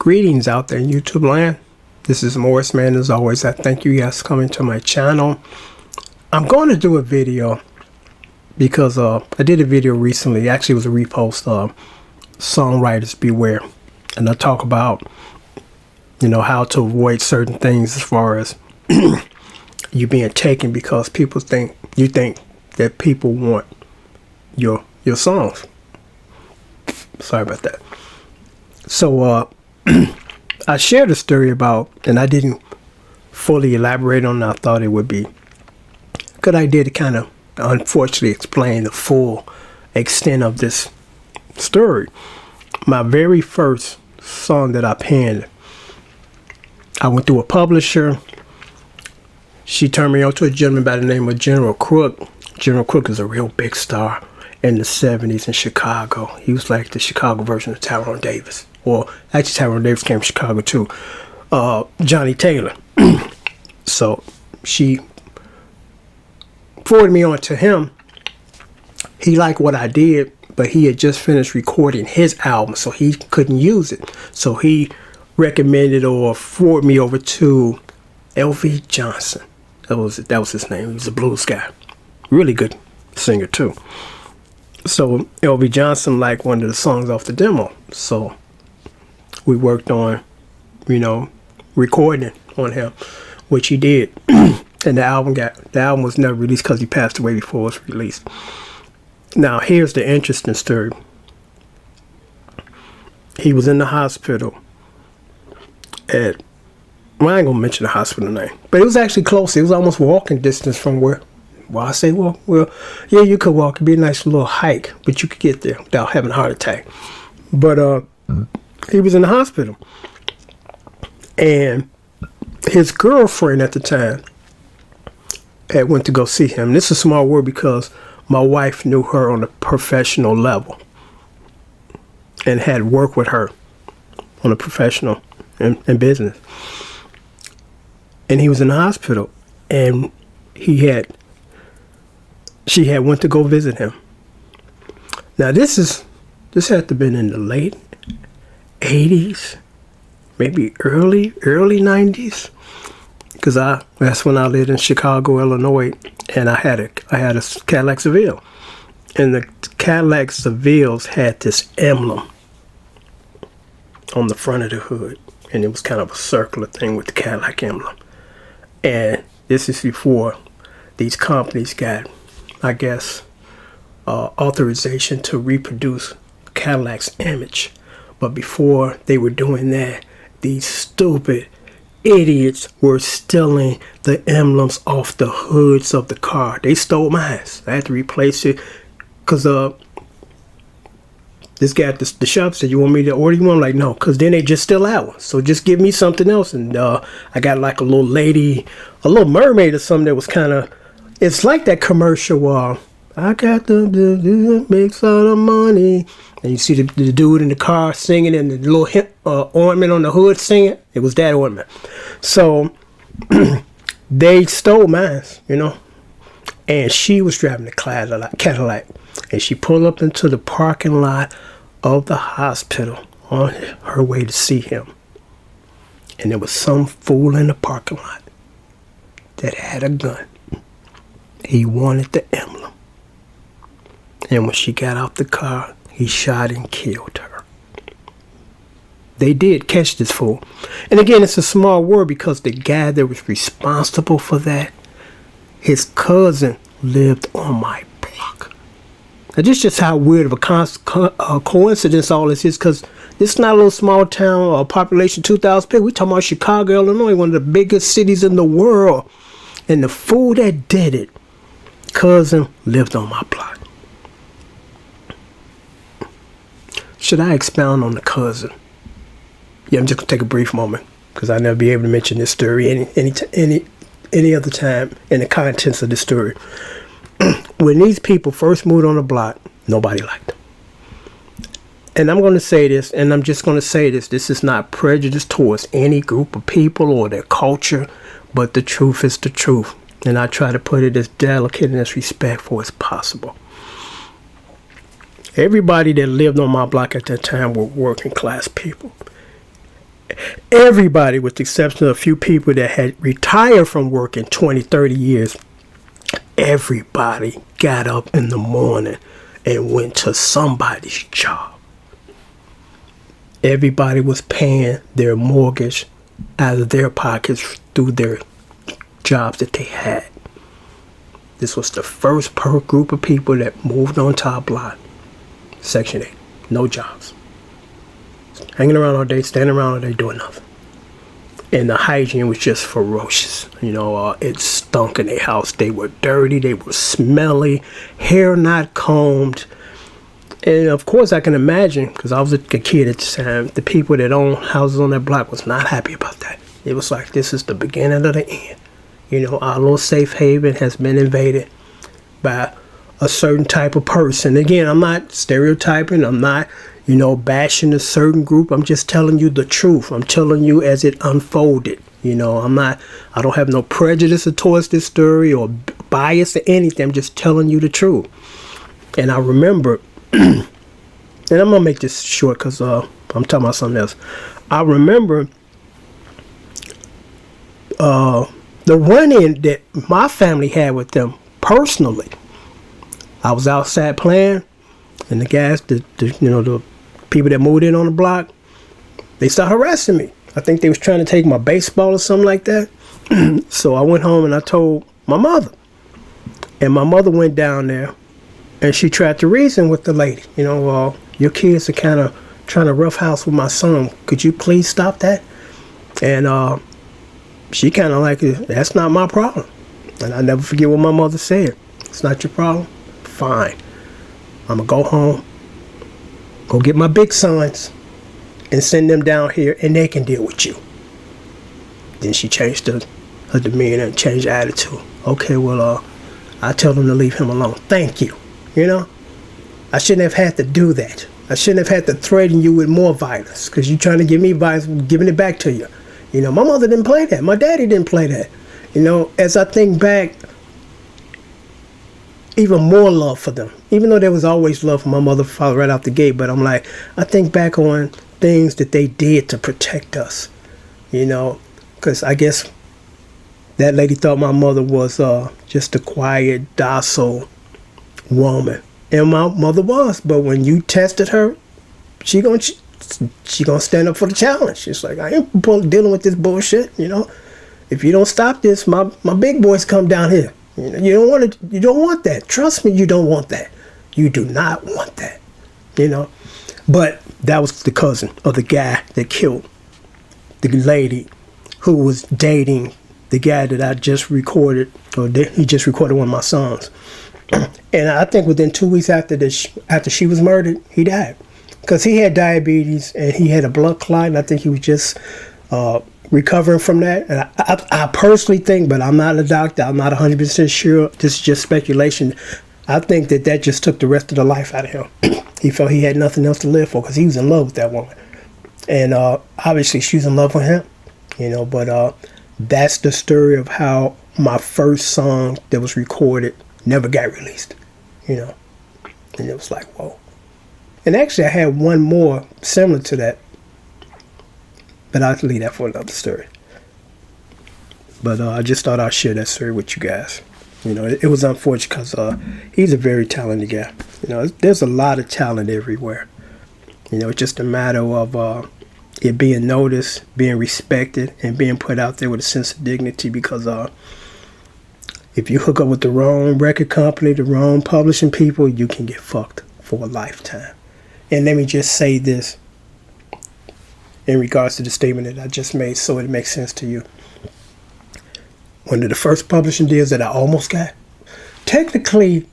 Greetings out there in YouTube land. This is Morris, man. As always, I thank you guys for coming to my channel. I'm going to do a video because I did a video recently. Actually, it was a repost. Songwriters beware, and I talk about how to avoid certain things as far as you being taken because people think that people want your songs. Sorry about that. So I shared a story about, and I didn't fully elaborate on it. I thought it would be a good idea to kind of unfortunately explain the full extent of this story. My very first song that I penned, I went through a publisher. She turned me on to a gentleman by the name of General Crook. General Crook is a real big star in the 70s in Chicago. He was like the Chicago version of Tyrone Davis. Well, actually Tyrone Davis came from Chicago too. Johnny Taylor. So she forwarded me on to him. He liked what I did, but he had just finished recording his album, so he couldn't use it. So he recommended or forwarded me over to L.V. Johnson. That was his name. He was a blues guy. Really good singer too. So L.V. Johnson liked one of the songs off the demo. So we worked on, recording on him, which he did. And the album was never released because he passed away before it was released. Now here's the interesting story. He was in the hospital at, well, I ain't gonna mention the hospital name, but it was actually close. It was almost walking distance from where, well, I say, well, yeah, you could walk. It'd be a nice little hike, but you could get there without having a heart attack. But he was in the hospital, and his girlfriend at the time had went to go see him. This is a small word because my wife knew her on a professional level and had worked with her on a professional in business. And he was in the hospital, and she had went to go visit him. Now this had to have been in the late 80s, maybe early 90s, because that's when I lived in Chicago, Illinois, and I had a Cadillac Seville, and the Cadillac Sevilles had this emblem on the front of the hood, and it was kind of a circular thing with the Cadillac emblem. And this is before these companies got, I guess, authorization to reproduce Cadillac's image. But before they were doing that, these stupid idiots were stealing the emblems off the hoods of the car. They stole mine. I had to replace it because this guy at the shop said, "You want me to order you one?" I'm like, no, because then they just steal that one. So just give me something else. And I got like a little mermaid or something that was kind of, it's like that commercial, I got the big sort of money. And you see the dude in the car singing and the little ornament on the hood singing. It was that ornament. So they stole mine, And she was driving the Cadillac. And she pulled up into the parking lot of the hospital on her way to see him. And there was some fool in the parking lot that had a gun. He wanted the emblem. And when she got out the car, he shot and killed her. They did catch this fool. And again, it's a small word because the guy that was responsible for that, his cousin lived on my block. Now, this is just how weird of a coincidence all this is, because this is not a little small town, population 2,000 people. We're talking about Chicago, Illinois, one of the biggest cities in the world. And the fool that did it, cousin lived on my block. Should I expound on the cousin? Yeah, I'm just gonna take a brief moment because I'll never be able to mention this story any other time in the contents of the story. When these people first moved on the block, nobody liked them. And I'm going to say this, and I'm just going to say this. This is not prejudice towards any group of people or their culture, but the truth is the truth. And I try to put it as delicate and as respectful as possible. Everybody that lived on my block at that time were working class people. Everybody, with the exception of a few people that had retired from working 20, 30 years, everybody got up in the morning and went to somebody's job. Everybody was paying their mortgage out of their pockets through their jobs that they had. This was the first group of people that moved onto our block. Section 8. No jobs. Hanging around all day, standing around all day, doing nothing. And the hygiene was just ferocious. It stunk in their house. They were dirty. They were smelly. Hair not combed. And of course, I can imagine, because I was a kid at the time, the people that owned houses on that block was not happy about that. It was like, this is the beginning of the end. Our little safe haven has been invaded by a certain type of person. Again, I'm not stereotyping. I'm not, bashing a certain group. I'm just telling you the truth. I'm telling you as it unfolded. I don't have no prejudice towards this story or bias or anything. I'm just telling you the truth. And I remember, and I'm going to make this short because I'm talking about something else. I remember the run-in that my family had with them personally. I was outside playing, and the guys, the people that moved in on the block, they started harassing me. I think they was trying to take my baseball or something like that. So I went home and I told my mother. And my mother went down there and she tried to reason with the lady. Your kids are kind of trying to roughhouse with my son. Could you please stop that? And she kind of like, that's not my problem. And I never forget what my mother said. It's not your problem? Fine. I'm going to go home, go get my big sons, and send them down here, and they can deal with you. Then she changed her demeanor and changed her attitude. Okay, well, I tell them to leave him alone. Thank you. I shouldn't have had to do that. I shouldn't have had to threaten you with more violence because you're trying to give me violence, I'm giving it back to you. My mother didn't play that. My daddy didn't play that. As I think back, even more love for them. Even though there was always love for my mother and father right out the gate, but I'm like, I think back on things that they did to protect us, because I guess that lady thought my mother was just a quiet, docile woman. And my mother was, but when you tested her, she gonna stand up for the challenge. It's like, I ain't dealing with this bullshit, If you don't stop this, my big boys come down here. You don't want that. Trust me, you don't want that. You do not want that. But that was the cousin of the guy that killed the lady who was dating the guy that I just recorded, or he just recorded one of my songs. And I think within 2 weeks after she was murdered, he died. Because he had diabetes and he had a blood clot, and I think he was just recovering from that. And I personally think, but I'm not a doctor, I'm not 100% sure, this is just speculation, I think that just took the rest of the life out of him. He felt he had nothing else to live for because he was in love with that woman. And obviously she was in love with him, but that's the story of how my first song that was recorded never got released, And it was like, whoa. And actually I had one more similar to that, but I'll leave that for another story. But I just thought I'd share that story with you guys. It was unfortunate because he's a very talented guy. There's a lot of talent everywhere. It's just a matter of it being noticed, being respected, and being put out there with a sense of dignity. Because if you hook up with the wrong record company, the wrong publishing people, you can get fucked for a lifetime. And let me just say this in regards to the statement that I just made so it makes sense to you. One of the first publishing deals that I almost got, technically,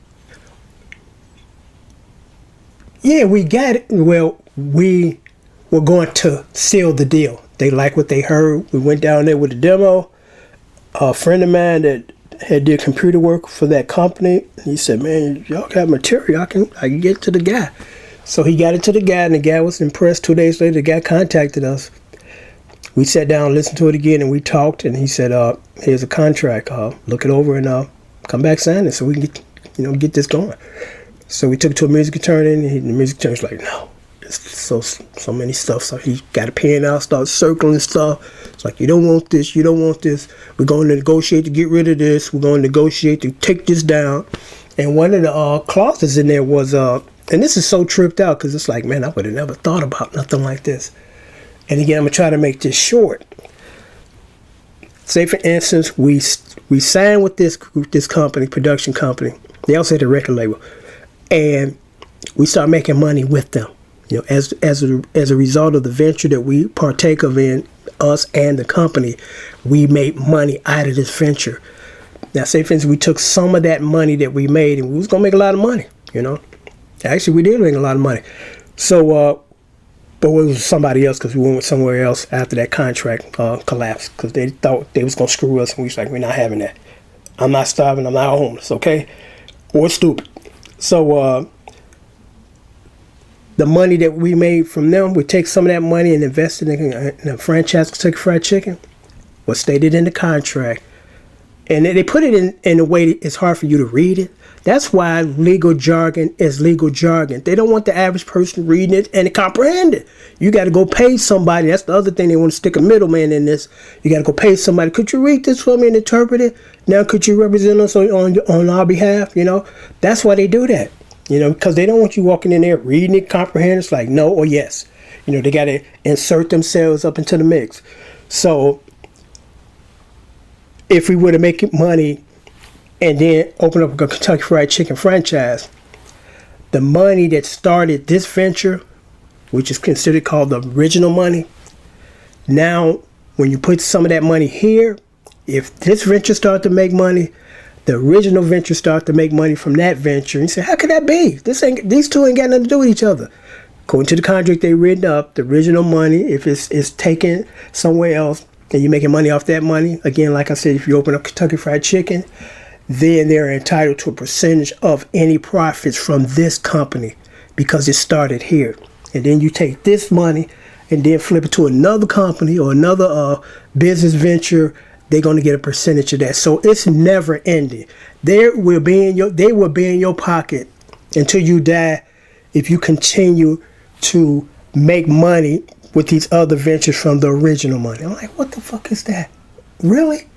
yeah, we got it. Well, we were going to seal the deal. They liked what they heard. We went down there with a demo. A friend of mine that had did computer work for that company, he said, man, y'all got material. I can get to the guy. So he got it to the guy, and the guy was impressed. 2 days later, the guy contacted us. We sat down, listened to it again, and we talked. And he said, "Here's a contract. Look it over and come back, sign it, so we can get this going." So we took it to a music attorney, and the music attorney was like, "No, So many stuff. So he got a pen out, started circling stuff. It's like, you don't want this, you don't want this. We're going to negotiate to get rid of this. We're going to negotiate to take this down. And one of the clauses in there was, and this is so tripped out because it's like, man, I would have never thought about nothing like this. And again, I'm gonna try to make this short. Say for instance, we signed with this company, production company. They also had a record label, and we start making money with them. You know, as a result of the venture that we partake of in, us and the company, we made money out of this venture. Now, say for instance, we took some of that money that we made, and we was gonna make a lot of money. You know, actually, we did make a lot of money. So, but it was somebody else because we went somewhere else after that contract collapsed because they thought they was gonna screw us, and we was like, we're not having that. I'm not starving. I'm not homeless. Okay, or stupid. So. The money that we made from them, we take some of that money and invest it in a franchise Kentucky Fried Chicken, was stated in the contract. And they put it in a way that it's hard for you to read it. That's why legal jargon is legal jargon. They don't want the average person reading it and comprehend it. You got to go pay somebody. That's the other thing. They want to stick a middleman in this. You got to go pay somebody. Could you read this for me and interpret it? Now, could you represent us on our behalf? You know, that's why they do that. You know, because they don't want you walking in there reading it, comprehending. It's like no or yes. You know, they got to insert themselves up into the mix. So if we were to make money and then open up a Kentucky Fried Chicken franchise, the money that started this venture, which is considered called the original money, now when you put some of that money here, if this venture started to make money, the original venture started to make money from that venture. And you say, how could that be? These two ain't got nothing to do with each other. According to the contract they written up, the original money, if it's taken somewhere else and you're making money off that money, again, like I said, if you open up Kentucky Fried Chicken, then they're entitled to a percentage of any profits from this company because it started here. And then you take this money and then flip it to another company or another business venture. They're going to get a percentage of that. So it's never ending. They will be in your pocket until you die if you continue to make money with these other ventures from the original money. I'm like, what the fuck is that? Really?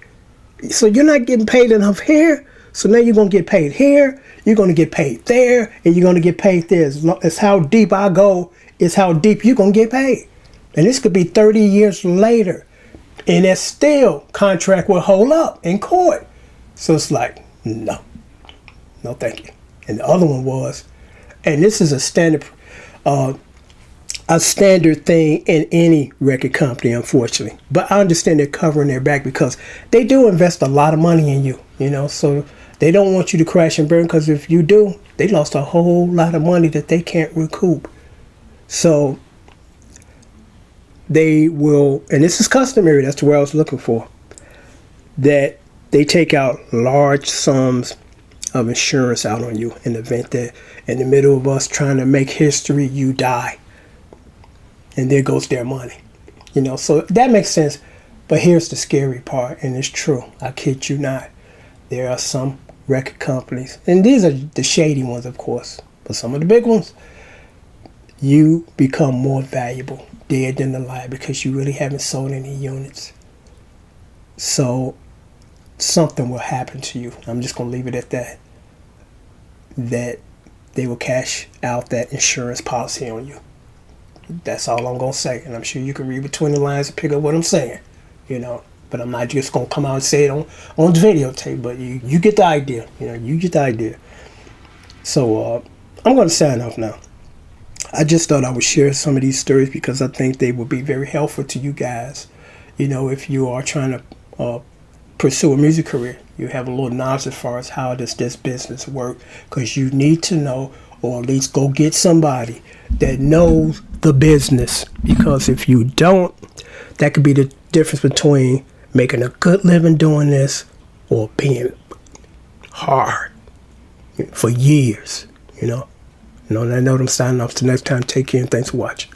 So you're not getting paid enough here? So now you're going to get paid here, you're going to get paid there, and you're going to get paid there. As how deep I go is how deep you're going to get paid. And this could be 30 years later. And that still contract will hold up in court. So it's like, no thank you. And the other one was, and this is a standard thing in any record company, unfortunately. But I understand they're covering their back because they do invest a lot of money in you, you know, so they don't want you to crash and burn because if you do, they lost a whole lot of money that they can't recoup. So they will, and this is customary, that's the word I was looking for, that they take out large sums of insurance out on you in the event that in the middle of us trying to make history, you die. And there goes their money. You know, so that makes sense. But here's the scary part, and it's true. I kid you not. There are some record companies, and these are the shady ones, of course, but some of the big ones, you become more valuable dead than alive because you really haven't sold any units. So something will happen to you. I'm just going to leave it at that. That they will cash out that insurance policy on you. That's all I'm going to say. And I'm sure you can read between the lines and pick up what I'm saying, you know. But I'm not just going to come out and say it on the videotape. But you get the idea. You know, you get the idea. So I'm going to sign off now. I just thought I would share some of these stories because I think they will be very helpful to you guys. You know, if you are trying to pursue a music career, you have a little knowledge as far as how does this business work, because you need to know, or at least go get somebody that knows the business, because if you don't, that could be the difference between making a good living doing this or being hard for years, you know. On that note, I'm signing off. Till next time, take care and thanks for watching.